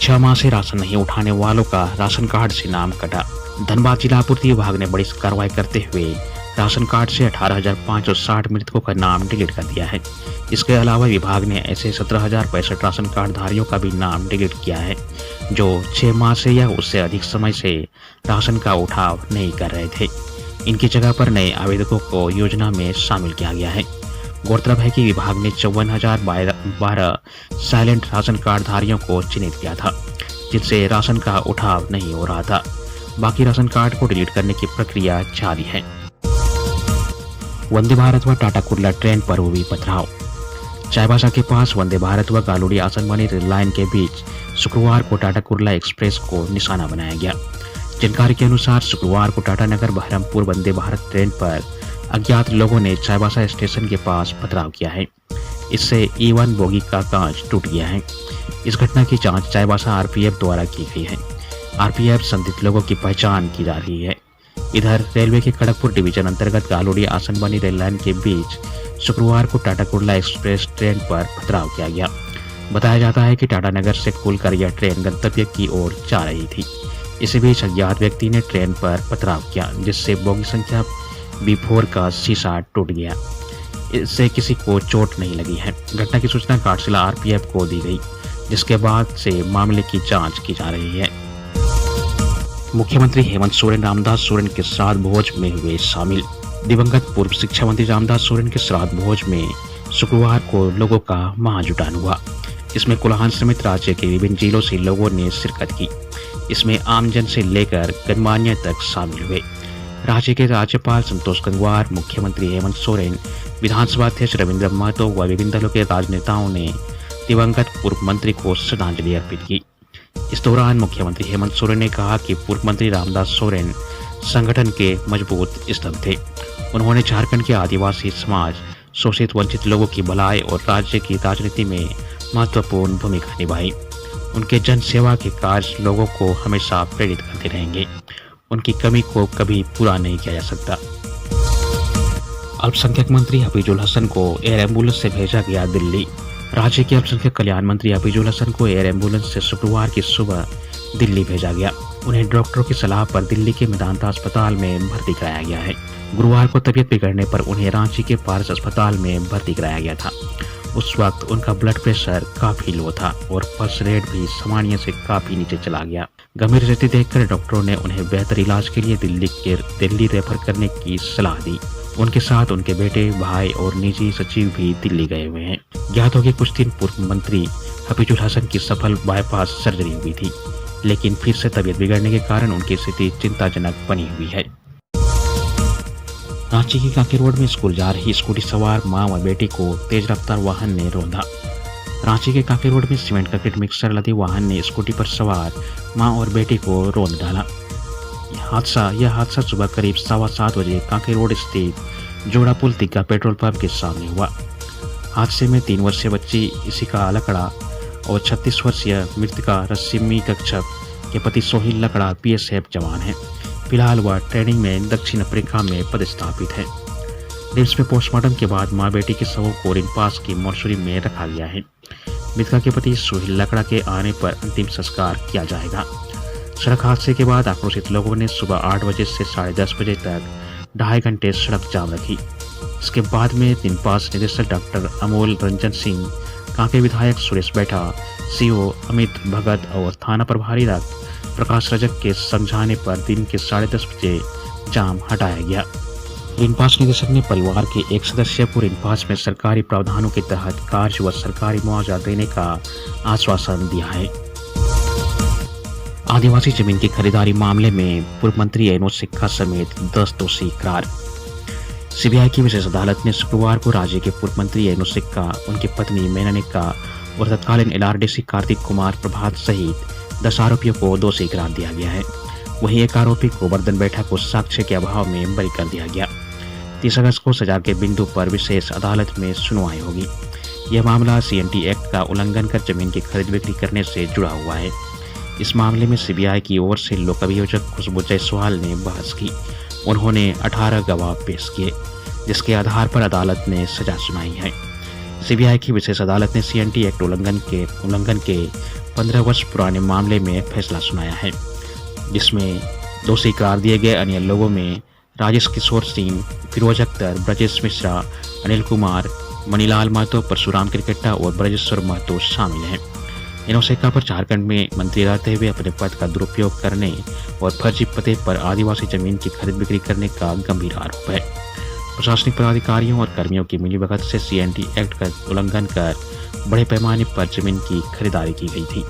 6 माह से राशन नहीं उठाने वालों का राशन कार्ड से नाम कटा। धनबाद जिला आपूर्ति विभाग ने बड़ी कार्रवाई करते हुए राशन कार्ड से 18,560 मृतकों का नाम डिलीट कर दिया है। इसके अलावा विभाग ने ऐसे 17,065 राशन कार्ड धारियों का भी नाम डिलीट किया है जो 6 माह से या उससे अधिक समय से राशन का उठाव नहीं कर रहे थे। इनकी जगह पर नए आवेदकों को योजना में शामिल किया गया है। गौरतलब है कि विभाग ने 54,012 साइलेंट राशन कार्ड धारियों को चिन्हित किया था जिनसे राशन का उठाव नहीं हो रहा था। बाकी राशन कार्ड को डिलीट करने की प्रक्रिया जारी है। वंदे भारत व टाटा कुर्ला ट्रेन पर हुई पथराव। चाईबासा के पास वंदे भारत व गालुड़ी आसनबानी रेल लाइन के बीच शुक्रवार को टाटा कुर्ला एक्सप्रेस को निशाना बनाया गया। जानकारी के अनुसार शुक्रवार को टाटानगर बहरमपुर वंदे भारत ट्रेन पर अज्ञात लोगों ने चाईबासा स्टेशन के पास पथराव किया है। इससे E1 बोगी का कांच टूट गया है। इस घटना की जांच चाईबासा आरपीएफ द्वारा की गई है। आरपीएफ संदिग्ध लोगों की पहचान की जा रही है। इधर रेलवे के खड़गपुर डिवीजन अंतर्गत गालुड़ी आसनबानी रेल लाइन के बीच शुक्रवार को टाटा कुर्ला एक्सप्रेस ट्रेन पर पथराव किया गया। बताया जाता है कि टाटानगर से खुलकर यह ट्रेन गंतव्य की ओर जा रही थी। इसी बीच अज्ञात व्यक्ति ने ट्रेन पर पथराव किया जिससे बोगी संख्या B4 का शीशा टूट गया। इससे किसी को चोट नहीं लगी है। घटना की सूचना घाटशिला आरपीएफ को दी गई जिसके बाद से मामले की जांच की जा रही है। मुख्यमंत्री हेमंत सोरेन रामदास सोरेन के श्राद्ध भोज में हुए शामिल। दिवंगत पूर्व शिक्षा मंत्री रामदास सोरेन के श्राद्ध भोज में शुक्रवार को लोगों का महाजुटान हुआ। इसमें कोल्हान समेत राज्य के विभिन्न जिलों से लोगों ने शिरकत की। इसमें आमजन से लेकर गणमान्य तक शामिल हुए। राज्य के राज्यपाल संतोष गंगवार, मुख्यमंत्री हेमंत सोरेन, विधानसभा अध्यक्ष रविंद्र महतो व विभिन्न दलों के राजनेताओं ने दिवंगत पूर्व मंत्री को श्रद्धांजलि अर्पित की। इस दौरान मुख्यमंत्री हेमंत सोरेन ने कहा कि पूर्व मंत्री रामदास सोरेन संगठन के मजबूत स्तंभ थे। उन्होंने झारखंड के आदिवासी समाज, शोषित वंचित लोगों की भलाई और राज्य की राजनीति में महत्वपूर्ण भूमिका निभाई। उनके जन सेवा के कार्य लोगों को हमेशा प्रेरित करते रहेंगे। उनकी कमी को कभी पूरा नहीं किया जा सकता। अल्पसंख्यक मंत्री हफीजुल हसन को एयर एम्बुलेंस से भेजा गया दिल्ली। राज्य के अल्पसंख्यक कल्याण मंत्री हफीजुल हसन को एयर एम्बुलेंस से शुक्रवार की सुबह दिल्ली भेजा गया। उन्हें डॉक्टरों की सलाह पर दिल्ली के मेदांता अस्पताल में भर्ती कराया गया है। गुरुवार को तबीयत बिगड़ने पर उन्हें रांची के पारस अस्पताल में भर्ती कराया गया था। उस वक्त उनका ब्लड प्रेशर काफी लो था और पल्स रेट भी सामान्य से काफी नीचे चला गया। गंभीर स्थिति देखकर डॉक्टरों ने उन्हें बेहतर इलाज के लिए दिल्ली रेफर करने की सलाह दी। उनके साथ उनके बेटे, भाई और निजी सचिव भी दिल्ली गए हुए हैं। ज्ञात हो कि कुछ दिन पूर्व मंत्री हफीजुल हसन की सफल बाईपास सर्जरी हुई थी, लेकिन फिर से तबीयत बिगड़ने के कारण उनकी स्थिति चिंताजनक बनी हुई है। रांची के कांके रोड में स्कूल जा रही स्कूटी सवार मां व बेटी को तेज रफ्तार वाहन ने रौंदा। रांची के कांके रोड में सीमेंट कंक्रीट मिक्सर लदे वाहन ने स्कूटी पर सवार मां और बेटी को रौंद डाला। यह हादसा सुबह करीब 7:15 बजे कांके रोड स्थित जोड़ा पुल तिग्गा पेट्रोल पंप के सामने हुआ। हादसे में 3 वर्षीय बच्ची इशिका लकड़ा और 36 वर्षीय मृतका रश्मि कच्छप के पति सोहिल लकड़ा BSF जवान हैं। फिलहाल वह ट्रेनिंग में दक्षिण अफ्रीका में पदस्थापित है। रिम्स में पोस्टमार्टम के बाद मां बेटी के शवों को रिम्पास की मोर्चरी में रखा गया है। मृतका के पति सोहिल लकड़ा के आने पर अंतिम संस्कार किया जाएगा। सड़क हादसे के बाद आक्रोशित लोगों ने सुबह 8 बजे से 10:30 बजे तक 2.5 घंटे सड़क जाम रखी। इसके बाद में रिम्पास निदेशक डॉक्टर अमोल रंजन सिंह, कांके विधायक सुरेश बैठा, CO अमित भगत और थाना प्रभारी प्रकाश रजक के समझाने पर दिन के 10:30 बजे जाम हटाया गया। रिम्पास निदेशक ने परिवार के एक सदस्य को रिम्पास में सरकारी प्रावधानों के तहत कार्य व सरकारी मुआवजा देने का आश्वासन दिया है। आदिवासी जमीन की खरीदारी मामले में पूर्व मंत्री एनोज सिक्का समेत 10 दोषी करार। सीबीआई की विशेष अदालत ने शुक्रवार को राज्य के पूर्व मंत्री एनोज सिक्का, उनकी पत्नी मेना निक्का और तत्कालीन LRDC कार्तिक कुमार प्रभात सहित 10 आरोपियों को दोषी करार दिया गया है। वहीं एक आरोपी गोवर्धन बैठा को साक्ष्य के अभाव में बरी कर दिया गया। 30 अगस्त को सजा के बिंदु पर विशेष अदालत में सुनवाई होगी। यह मामला CNT एक्ट का उल्लंघन कर जमीन की खरीद बिक्री करने से जुड़ा हुआ है। इस मामले में सीबीआई की ओर से लोक अभियोजक खुशबू जायसवाल ने बहस की। उन्होंने 18 गवाह पेश किए जिसके आधार पर अदालत ने सजा सुनाई है। सीबीआई की विशेष अदालत ने सीएनटी एक्ट उल्लंघन के 15 वर्ष पुराने मामले में फैसला सुनाया है, जिसमें दोषी करार दिए गए अन्य लोगों में राजेश किशोर सिंह, फिरोज अख्तर, ब्रजेश मिश्रा, अनिल कुमार, मणिलाल महतो, परशुराम क्रिकेटा और ब्रजेश्वर महतो शामिल हैं। इनोसेका पर झारखंड में मंत्री रहते हुए अपने पद का दुरुपयोग करने और फर्जी पते पर आदिवासी जमीन की खरीद बिक्री करने का गंभीर आरोप है। प्रशासनिक पदाधिकारियों और कर्मियों की मिलीभगत से सीएनटी एक्ट का उल्लंघन कर बड़े पैमाने पर जमीन की खरीदारी की गई थी।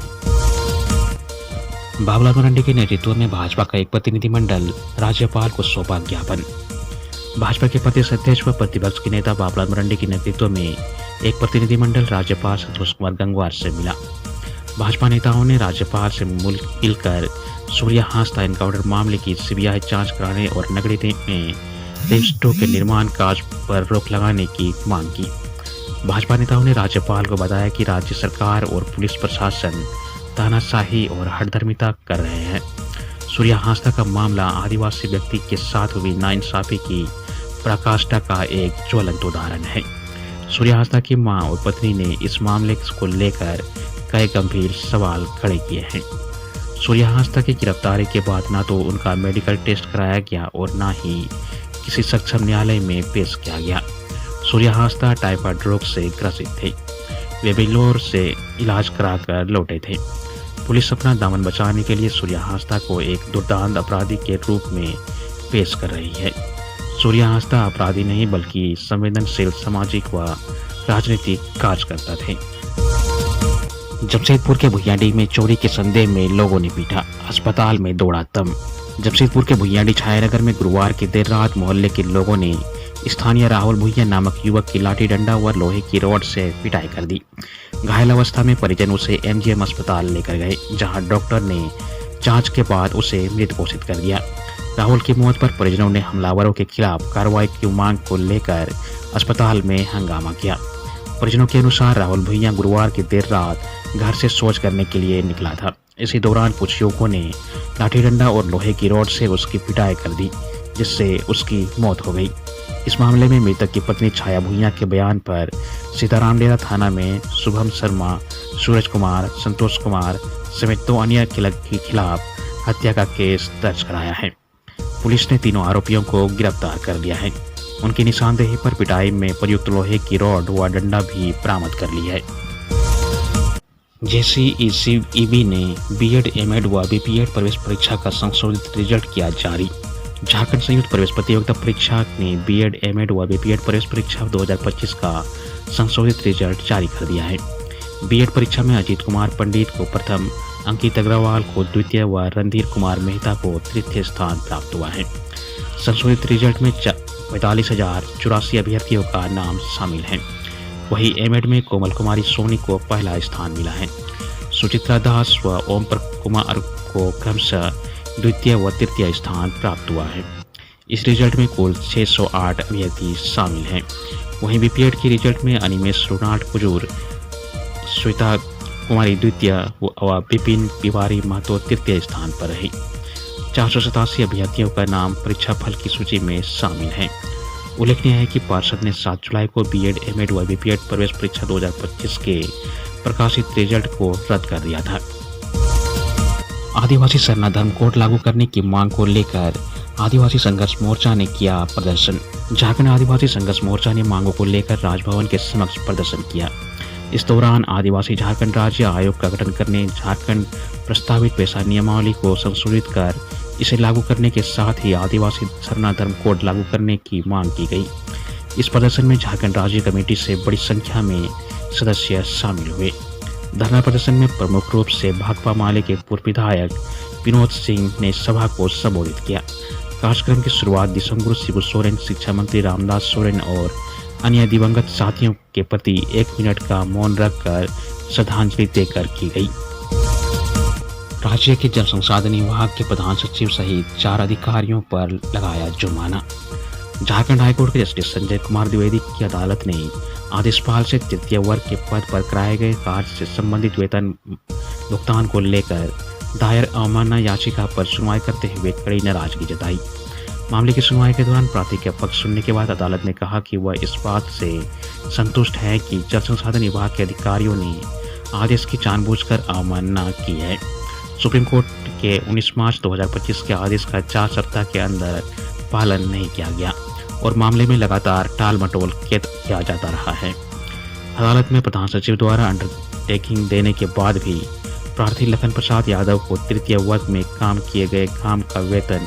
बाबूलाल मरांडी के नेतृत्व में भाजपा का एक प्रतिनिधिमंडल राज्यपाल को सौंपा ज्ञापन। भाजपा के प्रदेश अध्यक्ष व प्रतिपक्ष के नेता बाबूलाल मरांडी के नेतृत्व में एक प्रतिनिधिमंडल राज्यपाल संतोष कुमार गंगवार से मिला। भाजपा नेताओं ने राज्यपाल से मिलकर सूर्या हांसदा एनकाउंटर मामले की सीबीआई जांच कराने और नगरी में रेस्टो के निर्माण कार्य पर रोक लगाने की मांग की। भाजपा नेताओं ने राज्यपाल को बताया कि राज्य सरकार और पुलिस प्रशासन तानाशाही और हठधर्मिता कर रहे हैं। सूर्या हांसदा का मामला आदिवासी व्यक्ति के साथ हुई नाइंसाफी की पराकाष्ठा का एक ज्वलंत उदाहरण है। सूर्या हांसदा की मां और पत्नी ने इस मामले को लेकर कई गंभीर सवाल खड़े किए हैं। सूर्या हांसदा की गिरफ्तारी के बाद न तो उनका मेडिकल टेस्ट कराया गया और न ही किसी सक्षम न्यायालय में पेश किया गया। सूर्या हांसदा टाइफाइड रोग से ग्रसित थे। वे बेंगलोर से इलाज कराकर लौटे थे। पुलिस अपना दामन बचाने के लिए सूर्या हांसदा को एक दुर्दांत अपराधी के रूप में पेश कर रही है। सूर्या हांसदा अपराधी नहीं बल्कि संवेदनशील सामाजिक व राजनीतिक कार्यकर्ता थे। जमशेदपुर के भुइयांडीह में चोरी के संदेह में लोगों ने पीटा, अस्पताल में दौड़ा दम। जमशेदपुर के भुइयांडीह छायानगर में गुरुवार की देर रात मोहल्ले के लोगों ने स्थानीय राहुल भुइया नामक युवक की लाठी डंडा व लोहे की रॉड से पिटाई कर दी। घायल अवस्था में परिजन उसे एमजीएम अस्पताल लेकर गए, जहां डॉक्टर ने जांच के बाद उसे मृत घोषित कर दिया। राहुल की मौत पर परिजनों ने हमलावरों के खिलाफ कार्रवाई की मांग को लेकर अस्पताल में हंगामा किया। परिजनों के अनुसार राहुल भुइया गुरुवार की देर रात घर से शौच करने के लिए निकला था। इसी दौरान कुछ युवकों ने लाठी डंडा और लोहे की रॉड से उसकी पिटाई कर दी, जिससे उसकी मौत हो गई। इस मामले में मृतक की पत्नी छाया भुइया के बयान पर सीताराम डेरा थाना में शुभम शर्मा, सूरज कुमार, संतोष कुमार समेत 2 अन्य के खिलाफ हत्या का केस दर्ज कराया है। पुलिस ने तीनों आरोपियों को गिरफ्तार कर लिया है। उनकी निशानदेही पर पिटाई में प्रयुक्त लोहे की रॉड व डंडा भी बरामद कर ली है। जेसीईबी ने बीएड, एमएड व बीपीएड प्रवेश परीक्षा का संशोधित रिजल्ट किया जारी। झारखंड संयुक्त प्रवेश प्रतियोगिता परीक्षा ने बीएड, एमएड व बीपीएड प्रवेश परीक्षा 2025 का संशोधित रिजल्ट जारी कर दिया है। बीएड परीक्षा में अजीत कुमार पंडित को प्रथम, अंकित अग्रवाल को द्वितीय व रणधीर कुमार मेहता को तृतीय स्थान प्राप्त हुआ है। संशोधित रिजल्ट में 45,084 अभ्यर्थियों का नाम शामिल है। वहीं एमएड में कोमल कुमारी सोनी को पहला स्थान मिला है। सुचित्रा दास व ओम कुमार को क्रमशः द्वितीय व तृतीय स्थान प्राप्त हुआ है। इस रिजल्ट में कुल 608 अभ्यर्थी शामिल हैं। वहीं बीपीएड के रिजल्ट में अनिमेश रोनाल्ड कुजूर, श्वेता कुमारी द्वितीय व विपिन तिवारी महतो तृतीय स्थान पर रही। 487 अभ्यर्थियों का नाम परीक्षा फल की सूची में शामिल है। उल्लेखनीय है कि पार्षद ने 7 जुलाई को बीएड, एमएड व बीपीएड प्रवेश परीक्षा 2025 के प्रकाशित रिजल्ट को रद्द कर दिया था। आदिवासी सरना धर्म कोड लागू करने की मांग को लेकर आदिवासी संघर्ष मोर्चा ने किया प्रदर्शन। झारखंड आदिवासी संघर्ष मोर्चा ने मांगों को लेकर राजभवन के समक्ष प्रदर्शन किया। इस दौरान आदिवासी झारखंड राज्य आयोग का गठन करने, झारखंड प्रस्तावित पेशा नियमावली को संशोधित कर इसे लागू करने के साथ ही आदिवासी सरना धर्म कोड लागू करने की मांग की गई। इस प्रदर्शन में झारखंड राज्य कमेटी से बड़ी संख्या में सदस्य शामिल हुए। धरना प्रदर्शन में प्रमुख रूप से भाकपा माले के पूर्व विधायक विनोद सिंह ने सभा को संबोधित किया। कार्यक्रम की शुरुआत दिसंगुरु शिबू सोरेन, शिक्षा मंत्री रामदास सोरेन और अन्य दिवंगत साथियों के प्रति 1 मिनट का मौन रखकर श्रद्धांजलि देकर की गई। राज्य के जल संसाधन विभाग के प्रधान सचिव सहित 4 अधिकारियों पर लगाया जुर्माना। झारखंड हाईकोर्ट के जस्टिस संजय कुमार द्विवेदी की अदालत ने आदेशपाल से तृतीय वर्ग के पद पर कराए गए कार्य से संबंधित वेतन भुगतान को लेकर दायर अवमानना याचिका पर सुनवाई करते हुए कड़ी नाराजगी जताई। मामले की सुनवाई के दौरान प्रार्थी का पक्ष सुनने के बाद अदालत ने कहा कि वह इस बात से संतुष्ट हैं कि जल संसाधन विभाग के अधिकारियों ने आदेश की जानबूझकर अवमानना की है। सुप्रीम कोर्ट के 19 मार्च 2025 के आदेश का 4 सप्ताह के अंदर पालन नहीं किया गया और मामले में लगातार टाल-मटोल किया जाता रहा है। अदालत में प्रधान सचिव द्वारा अंडरटेकिंग देने के बाद भी प्रार्थी लखन प्रसाद यादव को तृतीय वर्ग में काम किए गए काम का वेतन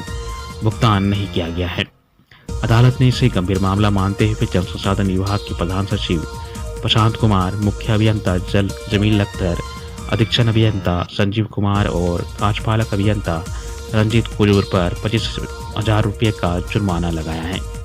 भुगतान नहीं किया गया है। अदालत ने इसे गंभीर मामला मानते हुए जल संसाधन विभाग के प्रधान सचिव प्रशांत कुमार, मुख्य अभियंता जमील अख्तर, अधीक्षण अभियंता संजीव कुमार और कार्यपालक अभियंता रंजीत कुजूर पर 25,000 रुपये का जुर्माना लगाया है।